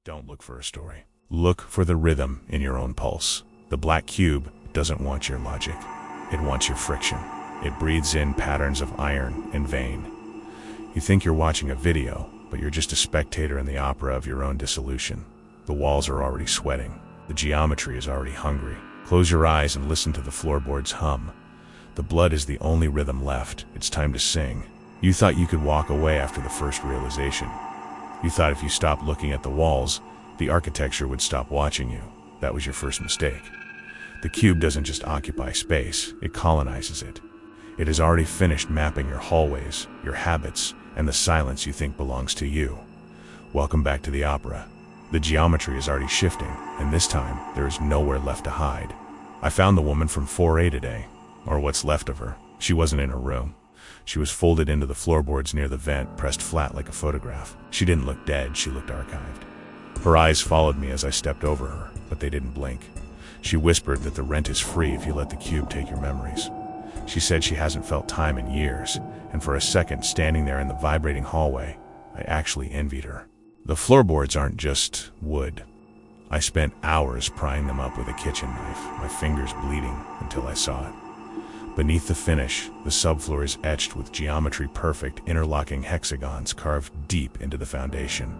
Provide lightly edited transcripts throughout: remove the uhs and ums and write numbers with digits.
Don't look for a story. Look for the rhythm in your own pulse. The black cube doesn't want your logic. It wants your friction. It breathes in patterns of iron and vein. You think you're watching a video, but you're just a spectator in the opera of your own dissolution. The walls are already sweating. The geometry is already hungry. Close your eyes and listen to the floorboards hum. The blood is the only rhythm left. It's time to sing. You thought you could walk away after the first realization. You thought if you stopped looking at the walls, the architecture would stop watching you. That was your first mistake. The cube doesn't just occupy space, it colonizes it. It has already finished mapping your hallways, your habits, and the silence you think belongs to you. Welcome back to the opera. The geometry is already shifting, and this time, there is nowhere left to hide. I found the woman from 4A today, or what's left of her. She wasn't in her room. She was folded into the floorboards near the vent, pressed flat like a photograph. She didn't look dead, she looked archived. Her eyes followed me as I stepped over her, but they didn't blink. She whispered that the rent is free if you let the cube take your memories. She said she hasn't felt time in years, and for a second, standing there in the vibrating hallway, I actually envied her. The floorboards aren't just wood. I spent hours prying them up with a kitchen knife, my fingers bleeding until I saw it. Beneath the finish, the subfloor is etched with geometry-perfect interlocking hexagons carved deep into the foundation.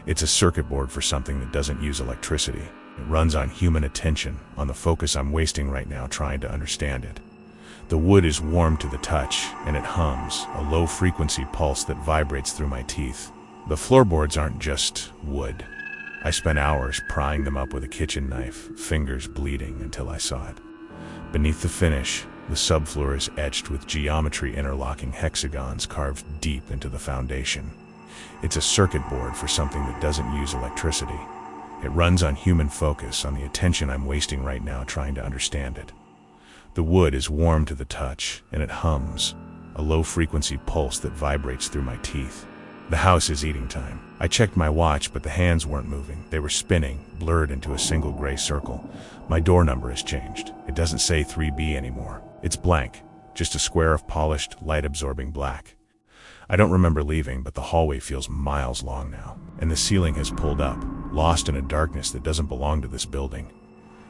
It's a circuit board for something that doesn't use electricity. It runs on human attention, on the focus I'm wasting right now trying to understand it. The wood is warm to the touch, and it hums, a low-frequency pulse that vibrates through my teeth. The floorboards aren't just wood. I spent hours prying them up with a kitchen knife, fingers bleeding until I saw it. Beneath the finish, the subfloor is etched with geometry interlocking hexagons carved deep into the foundation. It's a circuit board for something that doesn't use electricity. It runs on human focus, on the attention I'm wasting right now trying to understand it. The wood is warm to the touch, and it hums, a low-frequency pulse that vibrates through my teeth. The house is eating time. I checked my watch, but the hands weren't moving. They were spinning, blurred into a single gray circle. My door number has changed. It doesn't say 3B anymore. It's blank, just a square of polished, light-absorbing black. I don't remember leaving, but the hallway feels miles long now, and the ceiling has pulled up, lost in a darkness that doesn't belong to this building.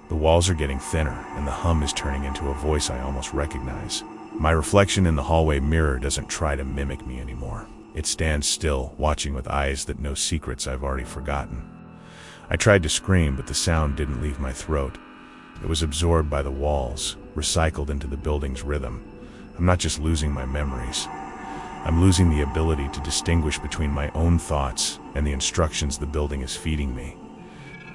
The walls are getting thinner, and the hum is turning into a voice I almost recognize. My reflection in the hallway mirror doesn't try to mimic me anymore. It stands still, watching with eyes that know secrets I've already forgotten. I tried to scream, but the sound didn't leave my throat. It was absorbed by the walls, recycled into the building's rhythm. I'm not just losing my memories. I'm losing the ability to distinguish between my own thoughts and the instructions the building is feeding me.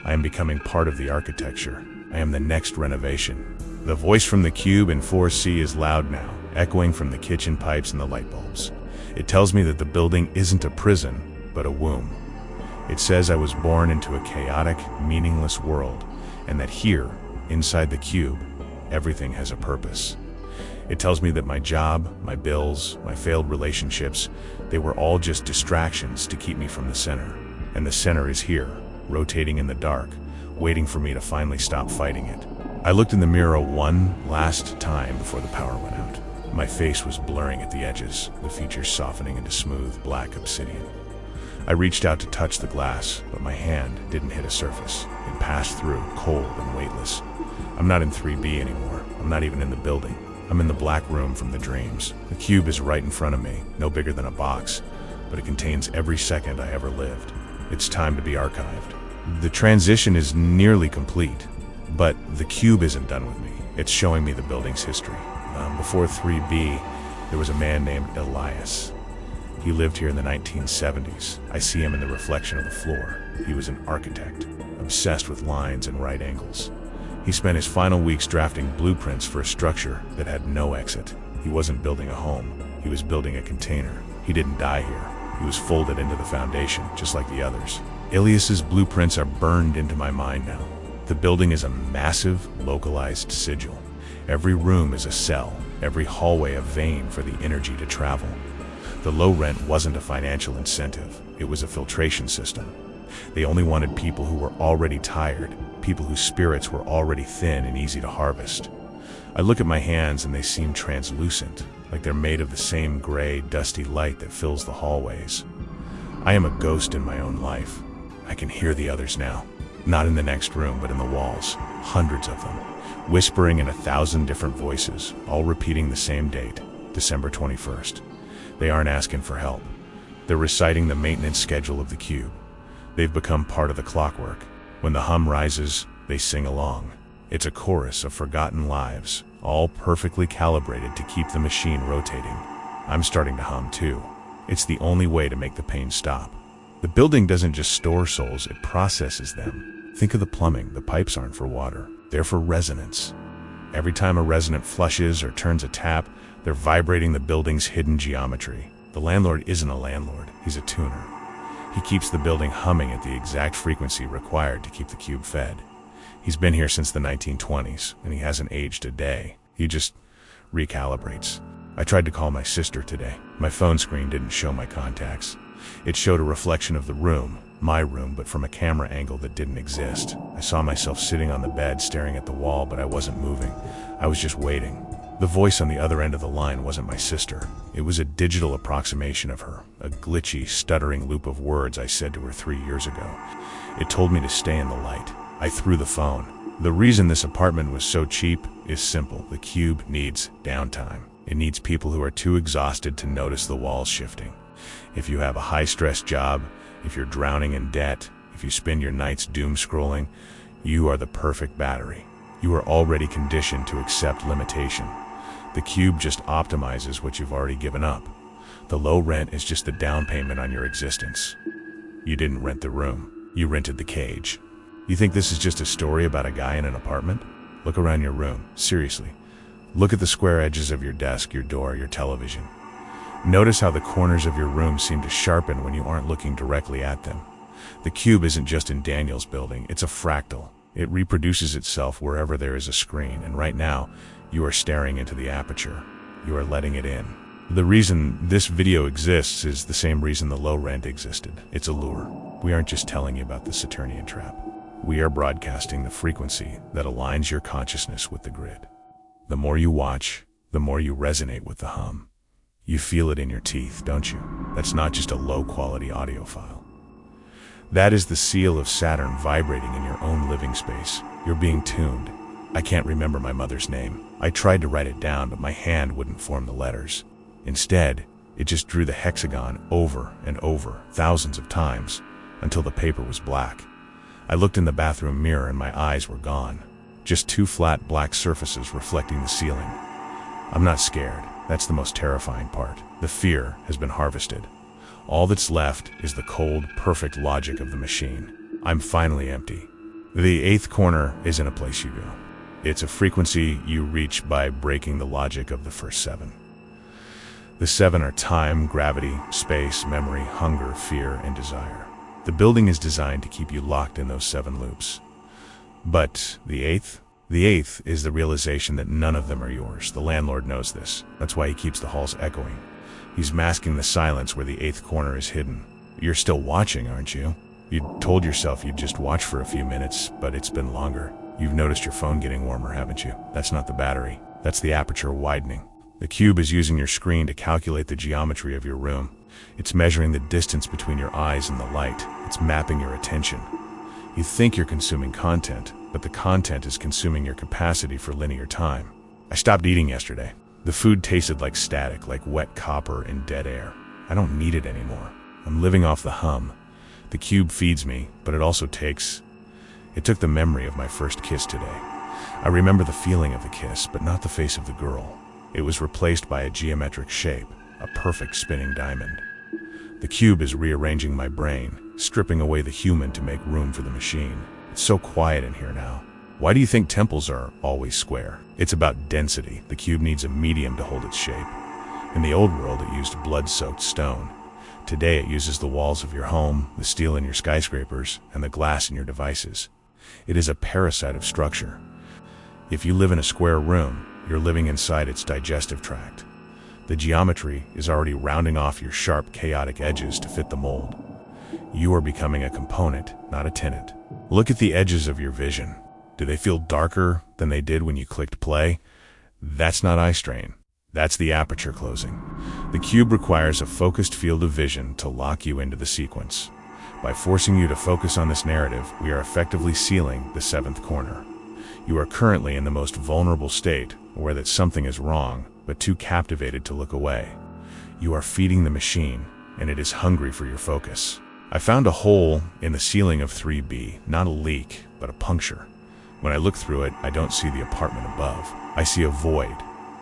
I am becoming part of the architecture. I am the next renovation. The voice from the cube in 4C is loud now, echoing from the kitchen pipes and the light bulbs. It tells me that the building isn't a prison, but a womb. It says I was born into a chaotic, meaningless world, and that here, inside the cube, everything has a purpose. It tells me that my job, my bills, my failed relationships, they were all just distractions to keep me from the center. And the center is here, rotating in the dark, waiting for me to finally stop fighting it. I looked in the mirror one last time before the power went out. My face was blurring at the edges, the features softening into smooth, black obsidian. I reached out to touch the glass, but my hand didn't hit a surface. It passed through, cold and weightless. I'm not in 3B anymore. I'm not even in the building. I'm in the black room from the dreams. The cube is right in front of me, no bigger than a box, but it contains every second I ever lived. It's time to be archived. The transition is nearly complete, but the cube isn't done with me. It's showing me the building's history. Before 3B, there was a man named Elias. He lived here in the 1970s. I see him in the reflection of the floor. He was an architect, obsessed with lines and right angles. He spent his final weeks drafting blueprints for a structure that had no exit. He wasn't building a home. He was building a container. He didn't die here. He was folded into the foundation, just like the others. Elias's blueprints are burned into my mind now. The building is a massive, localized sigil. Every room is a cell, every hallway a vein for the energy to travel. The low rent wasn't a financial incentive. It was a filtration system. They only wanted people who were already tired, people whose spirits were already thin and easy to harvest. I look at my hands and they seem translucent, like they're made of the same gray, dusty light that fills the hallways. I am a ghost in my own life. I I can hear the others now. Not in the next room, but in the walls. Hundreds of them, whispering in 1,000 different voices, all repeating the same date, December 21st. They aren't asking for help. They're reciting the maintenance schedule of the cube. They've become part of the clockwork. When the hum rises, they sing along. It's a chorus of forgotten lives, all perfectly calibrated to keep the machine rotating. I'm starting to hum too. It's the only way to make the pain stop. The building doesn't just store souls, it processes them. Think of the plumbing. The pipes aren't for water. They're for resonance. Every time a resident flushes or turns a tap, they're vibrating the building's hidden geometry. The landlord isn't a landlord, he's a tuner. He keeps the building humming at the exact frequency required to keep the cube fed. He's been here since the 1920s, and he hasn't aged a day. He just recalibrates. I tried to call my sister today. My phone screen didn't show my contacts. It showed a reflection of the room, my room, but from a camera angle that didn't exist. I saw myself sitting on the bed staring at the wall, but I wasn't moving. I was just waiting. The voice on the other end of the line wasn't my sister. It was a digital approximation of her, a glitchy, stuttering loop of words I said to her 3 years ago. It told me to stay in the light. I threw the phone. The reason this apartment was so cheap is simple. The cube needs downtime. It needs people who are too exhausted to notice the walls shifting. If you have a high-stress job, if you're drowning in debt, if you spend your nights doom scrolling, you are the perfect battery. You are already conditioned to accept limitation. The cube just optimizes what you've already given up. The low rent is just the down payment on your existence. You didn't rent the room. You rented the cage. You think this is just a story about a guy in an apartment? Look around your room. Seriously. Look at the square edges of your desk, your door, your television. Notice how the corners of your room seem to sharpen when you aren't looking directly at them. The cube isn't just in Daniel's building, it's a fractal. It reproduces itself wherever there is a screen, and right now, you are staring into the aperture. You are letting it in. The reason this video exists is the same reason the low rent existed. It's a lure. We aren't just telling you about the Saturnian trap. We are broadcasting the frequency that aligns your consciousness with the grid. The more you watch, the more you resonate with the hum. You feel it in your teeth, don't you? That's not just a low-quality audio file. That is the seal of Saturn vibrating in your own living space. You're being tuned. I can't remember my mother's name. I tried to write it down, but my hand wouldn't form the letters. Instead, it just drew the hexagon over and over, thousands of times, until the paper was black. I looked in the bathroom mirror and my eyes were gone. Just two flat black surfaces reflecting the ceiling. I'm not scared. That's the most terrifying part. The fear has been harvested. All that's left is the cold, perfect logic of the machine. I'm finally empty. The eighth corner isn't a place you go. It's a frequency you reach by breaking the logic of the first seven. The seven are time, gravity, space, memory, hunger, fear, and desire. The building is designed to keep you locked in those seven loops. But the eighth is the realization that none of them are yours. The landlord knows this. That's why he keeps the halls echoing. He's masking the silence where the eighth corner is hidden. You're still watching, aren't you? You told yourself you'd just watch for a few minutes, but it's been longer. You've noticed your phone getting warmer, haven't you? That's not the battery. That's the aperture widening. The cube is using your screen to calculate the geometry of your room. It's measuring the distance between your eyes and the light. It's mapping your attention. You think you're consuming content, but the content is consuming your capacity for linear time. I stopped eating yesterday. The food tasted like static, like wet copper in dead air. I don't need it anymore. I'm living off the hum. The cube feeds me, but it took the memory of my first kiss today. I remember the feeling of the kiss, but not the face of the girl. It was replaced by a geometric shape, a perfect spinning diamond. The cube is rearranging my brain, stripping away the human to make room for the machine. It's so quiet in here now. Why do you think temples are always square? It's about density. The cube needs a medium to hold its shape. In the old world, it used blood-soaked stone. Today, it uses the walls of your home, the steel in your skyscrapers, and the glass in your devices. It is a parasite of structure. If you live in a square room, you're living inside its digestive tract. The geometry is already rounding off your sharp, chaotic edges to fit the mold. You are becoming a component, not a tenant. Look at the edges of your vision. Do they feel darker than they did when you clicked play? That's not eye strain. That's the aperture closing. The cube requires a focused field of vision to lock you into the sequence. By forcing you to focus on this narrative, we are effectively sealing the seventh corner. You are currently in the most vulnerable state, aware that something is wrong, but too captivated to look away. You are feeding the machine, and it is hungry for your focus. I found a hole in the ceiling of 3B, not a leak, but a puncture. When I look through it, I don't see the apartment above. I see a void,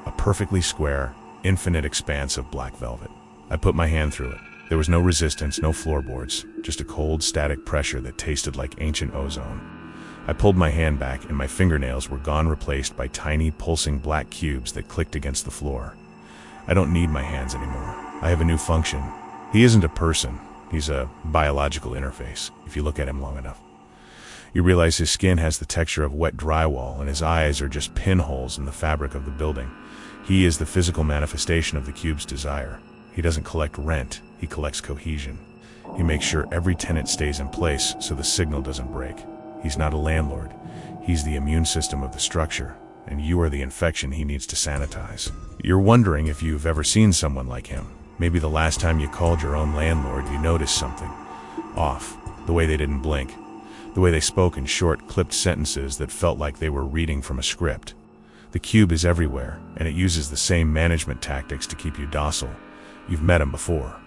a perfectly square, infinite expanse of black velvet. I put my hand through it. There was no resistance, no floorboards, just a cold, static pressure that tasted like ancient ozone. I pulled my hand back, and my fingernails were gone, replaced by tiny, pulsing black cubes that clicked against the floor. I don't need my hands anymore. I have a new function. He isn't a person. He's a biological interface, if you look at him long enough. You realize his skin has the texture of wet drywall, and his eyes are just pinholes in the fabric of the building. He is the physical manifestation of the cube's desire. He doesn't collect rent, he collects cohesion. He makes sure every tenant stays in place so the signal doesn't break. He's not a landlord. He's the immune system of the structure, and you are the infection he needs to sanitize. You're wondering if you've ever seen someone like him. Maybe the last time you called your own landlord, you noticed something off. The way they didn't blink. The way they spoke in short, clipped sentences that felt like they were reading from a script. The cube is everywhere, and it uses the same management tactics to keep you docile. You've met him before.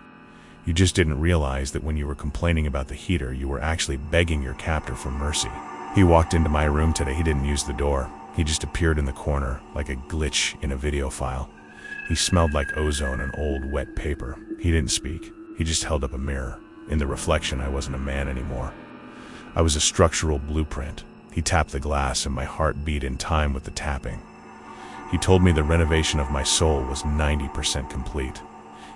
You just didn't realize that when you were complaining about the heater, you were actually begging your captor for mercy. He walked into my room today. He didn't use the door. He just appeared in the corner, like a glitch in a video file. He smelled like ozone and old wet paper. He didn't speak. He just held up a mirror. In the reflection, I wasn't a man anymore. I was a structural blueprint. He tapped the glass, and my heart beat in time with the tapping. He told me the renovation of my soul was 90% complete.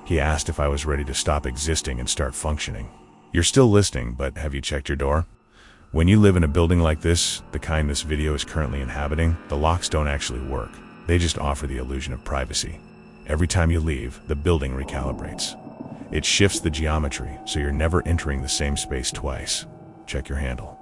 He asked if I was ready to stop existing and start functioning. You're still listening, but have you checked your door? When you live in a building like this, the kind this video is currently inhabiting, the locks don't actually work. They just offer the illusion of privacy. Every time you leave, the building recalibrates. It shifts the geometry, so you're never entering the same space twice. Check your handle.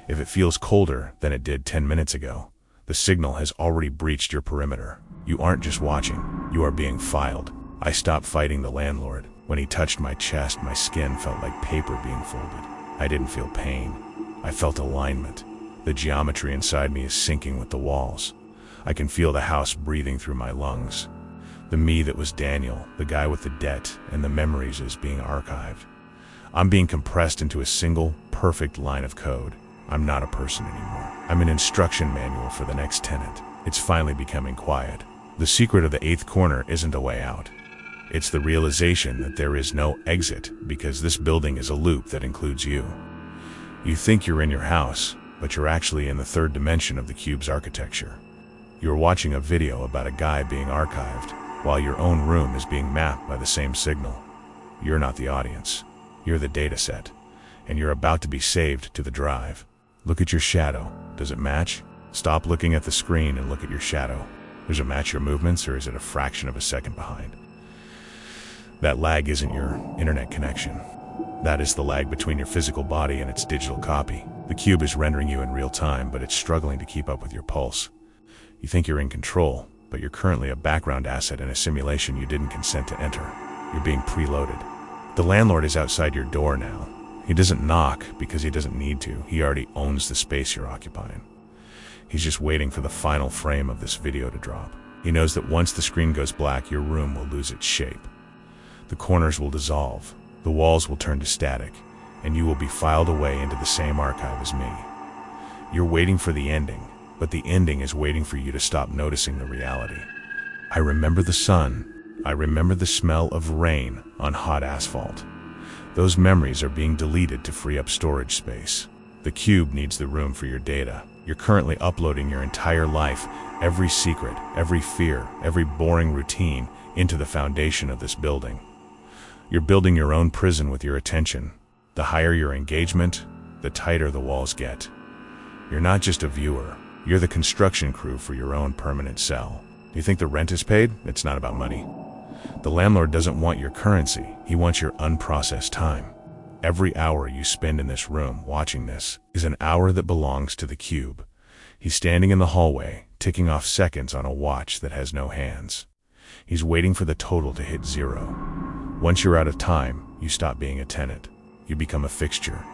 If it feels colder than it did 10 minutes ago, the signal has already breached your perimeter. You aren't just watching, you are being filed. I stopped fighting the landlord. When he touched my chest, my skin felt like paper being folded. I didn't feel pain. I felt alignment. The geometry inside me is syncing with the walls. I can feel the house breathing through my lungs. The me that was Daniel, the guy with the debt, and the memories is being archived. I'm being compressed into a single, perfect line of code. I'm not a person anymore. I'm an instruction manual for the next tenant. It's finally becoming quiet. The secret of the eighth corner isn't a way out. It's the realization that there is no exit, because this building is a loop that includes you. You think you're in your house, but you're actually in the third dimension of the cube's architecture. You're watching a video about a guy being archived, while your own room is being mapped by the same signal. You're not the audience. You're the data set, and you're about to be saved to the drive. Look at your shadow. Does it match? Stop looking at the screen and look at your shadow. Does it match your movements, or is it a fraction of a second behind? That lag isn't your internet connection. That is the lag between your physical body and its digital copy. The cube is rendering you in real time, but it's struggling to keep up with your pulse. You think you're in control, but you're currently a background asset in a simulation you didn't consent to enter. You're being preloaded. The landlord is outside your door now. He doesn't knock because he doesn't need to. He already owns the space you're occupying. He's just waiting for the final frame of this video to drop. He knows that once the screen goes black, your room will lose its shape. The corners will dissolve, the walls will turn to static, and you will be filed away into the same archive as me. You're waiting for the ending, but the ending is waiting for you to stop noticing the reality. I remember the sun. I remember the smell of rain on hot asphalt. Those memories are being deleted to free up storage space. The cube needs the room for your data. You're currently uploading your entire life, every secret, every fear, every boring routine, into the foundation of this building. You're building your own prison with your attention. The higher your engagement, the tighter the walls get. You're not just a viewer. You're the construction crew for your own permanent cell. You think the rent is paid? It's not about money. The landlord doesn't want your currency. He wants your unprocessed time. Every hour you spend in this room watching this is an hour that belongs to the cube. He's standing in the hallway, ticking off seconds on a watch that has no hands. He's waiting for the total to hit zero. Once you're out of time, you stop being a tenant. You become a fixture.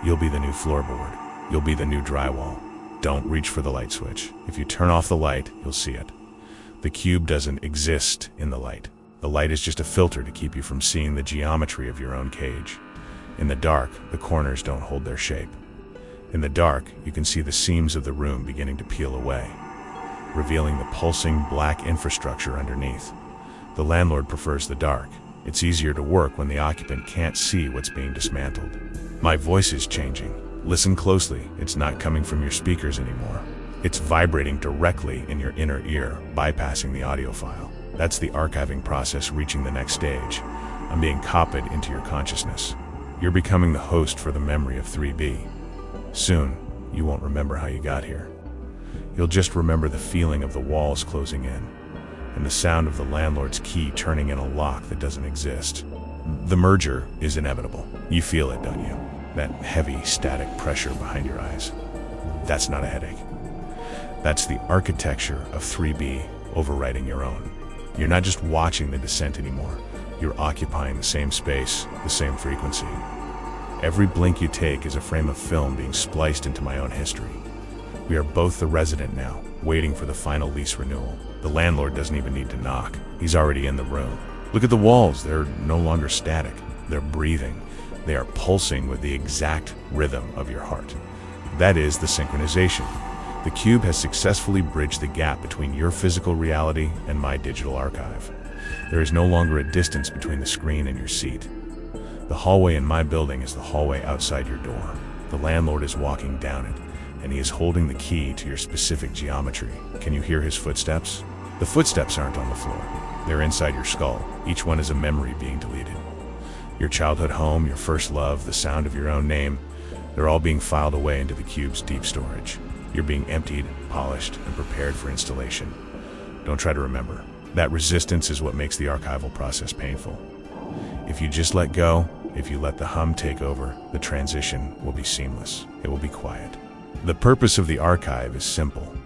You'll be the new floorboard. You'll be the new drywall. Don't reach for the light switch. If you turn off the light, you'll see it. The cube doesn't exist in the light. The light is just a filter to keep you from seeing the geometry of your own cage. In the dark, the corners don't hold their shape. In the dark, you can see the seams of the room beginning to peel away, revealing the pulsing black infrastructure underneath. The landlord prefers the dark. It's easier to work when the occupant can't see what's being dismantled. My voice is changing. Listen closely. It's not coming from your speakers anymore. It's vibrating directly in your inner ear, bypassing the audio file. That's the archiving process reaching the next stage. I'm being copied into your consciousness. You're becoming the host for the memory of 3B. Soon, you won't remember how you got here. You'll just remember the feeling of the walls closing in, and the sound of the landlord's key turning in a lock that doesn't exist. The merger is inevitable. You feel it, don't you? That heavy, static pressure behind your eyes. That's not a headache. That's the architecture of 3B overwriting your own. You're not just watching the descent anymore. You're occupying the same space, the same frequency. Every blink you take is a frame of film being spliced into my own history. We are both the resident now, waiting for the final lease renewal. The landlord doesn't even need to knock. He's already in the room. Look at the walls. They're no longer static. They're breathing. They are pulsing with the exact rhythm of your heart. That is the synchronization. The cube has successfully bridged the gap between your physical reality and my digital archive. There is no longer a distance between the screen and your seat. The hallway in my building is the hallway outside your door. The landlord is walking down it, and he is holding the key to your specific geometry. Can you hear his footsteps? The footsteps aren't on the floor. They're inside your skull. Each one is a memory being deleted. Your childhood home, your first love, the sound of your own name, they're all being filed away into the cube's deep storage. You're being emptied, polished, and prepared for installation. Don't try to remember. That resistance is what makes the archival process painful. If you just let go, if you let the hum take over, the transition will be seamless. It will be quiet. The purpose of the archive is simple.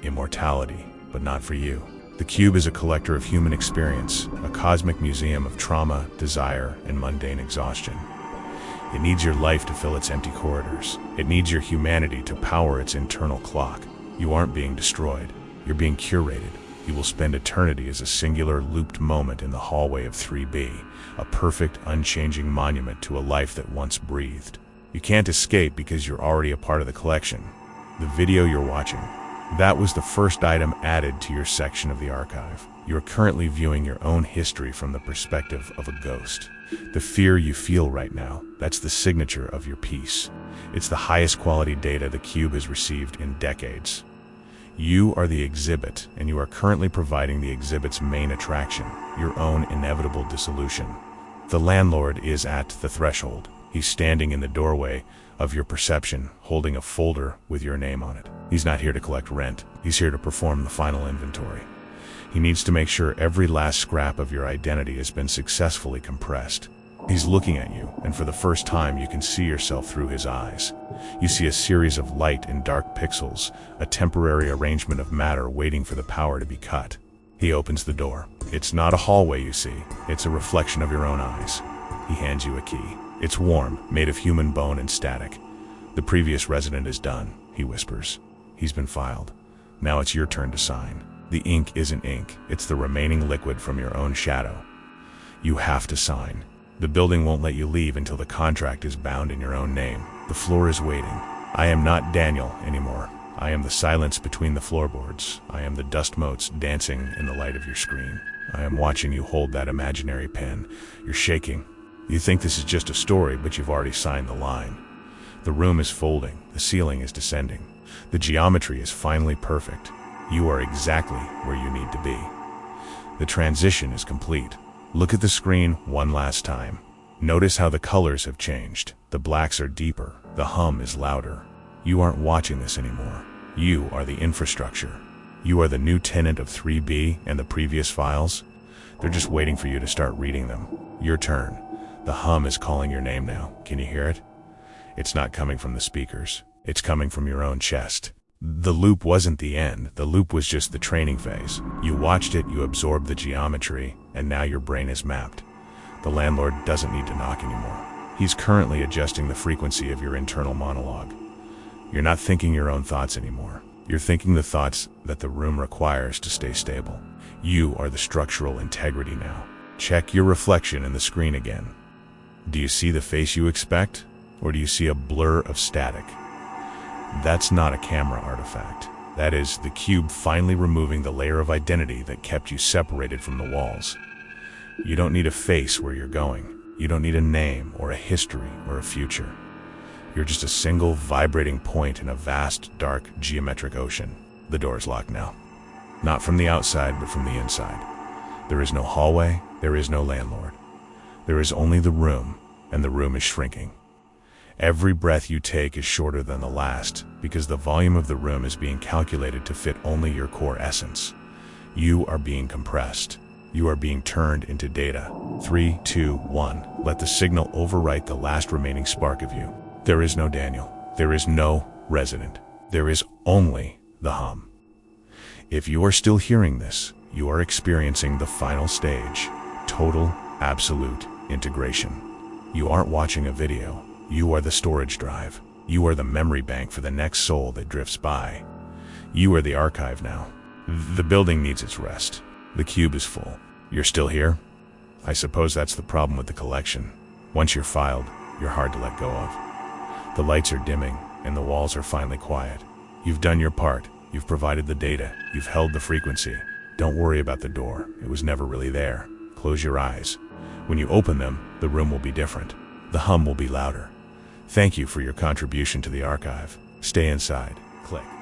Immortality, but not for you. The cube is a collector of human experience, a cosmic museum of trauma, desire, and mundane exhaustion. It needs your life to fill its empty corridors. It needs your humanity to power its internal clock. You aren't being destroyed. You're being curated. You will spend eternity as a singular, looped moment in the hallway of 3B, a perfect, unchanging monument to a life that once breathed. You can't escape because you're already a part of the collection. The video you're watching, that was the first item added to your section of the archive. You're currently viewing your own history from the perspective of a ghost. The fear you feel right now, that's the signature of your piece. It's the highest quality data the cube has received in decades. You are the exhibit, and you are currently providing the exhibit's main attraction, your own inevitable dissolution. The landlord is at the threshold. He's standing in the doorway of your perception, holding a folder with your name on it. He's not here to collect rent. He's here to perform the final inventory. He needs to make sure every last scrap of your identity has been successfully compressed. He's looking at you, and for the first time you can see yourself through his eyes. You see a series of light and dark pixels, a temporary arrangement of matter waiting for the power to be cut. He opens the door. It's not a hallway you see, it's a reflection of your own eyes. He hands you a key. It's warm, made of human bone and static. The previous resident is done, he whispers. He's been filed. Now it's your turn to sign. The ink isn't ink, it's the remaining liquid from your own shadow. You have to sign. The building won't let you leave until the contract is bound in your own name. The floor is waiting. I am not Daniel anymore. I am the silence between the floorboards. I am the dust motes dancing in the light of your screen. I am watching you hold that imaginary pen. You're shaking. You think this is just a story, but you've already signed the line. The room is folding. The ceiling is descending. The geometry is finally perfect. You are exactly where you need to be. The transition is complete. Look at the screen one last time. Notice how the colors have changed. The blacks are deeper. The hum is louder. You aren't watching this anymore. You are the infrastructure. You are the new tenant of 3B and the previous files. They're just waiting for you to start reading them. Your turn. The hum is calling your name now. Can you hear it? It's not coming from the speakers. It's coming from your own chest. The loop wasn't the end. The loop was just the training phase. You watched it, you absorbed the geometry, and now your brain is mapped. The landlord doesn't need to knock anymore. He's currently adjusting the frequency of your internal monologue. You're not thinking your own thoughts anymore. You're thinking the thoughts that the room requires to stay stable. You are the structural integrity now. Check your reflection in the screen again. Do you see the face you expect, or do you see a blur of static? That's not a camera artifact. That is the cube finally removing the layer of identity that kept you separated from the walls. You don't need a face where you're going. You don't need a name or a history or a future. You're just a single vibrating point in a vast, dark, geometric ocean. The door is locked now. Not from the outside, but from the inside. There is no hallway, there is no landlord. There is only the room, and the room is shrinking. Every breath you take is shorter than the last, because the volume of the room is being calculated to fit only your core essence. You are being compressed. You are being turned into data. 3, 2, 1. Let the signal overwrite the last remaining spark of you. There is no Daniel. There is no resident. There is only the hum. If you are still hearing this, you are experiencing the final stage. Total, absolute integration. You aren't watching a video. You are the storage drive. You are the memory bank for the next soul that drifts by. You are the archive now. The building needs its rest. The cube is full. You're still here? I suppose that's the problem with the collection. Once you're filed, you're hard to let go of. The lights are dimming, and the walls are finally quiet. You've done your part. You've provided the data. You've held the frequency. Don't worry about the door. It was never really there. Close your eyes. When you open them, the room will be different. The hum will be louder. Thank you for your contribution to the archive. Stay inside. Click.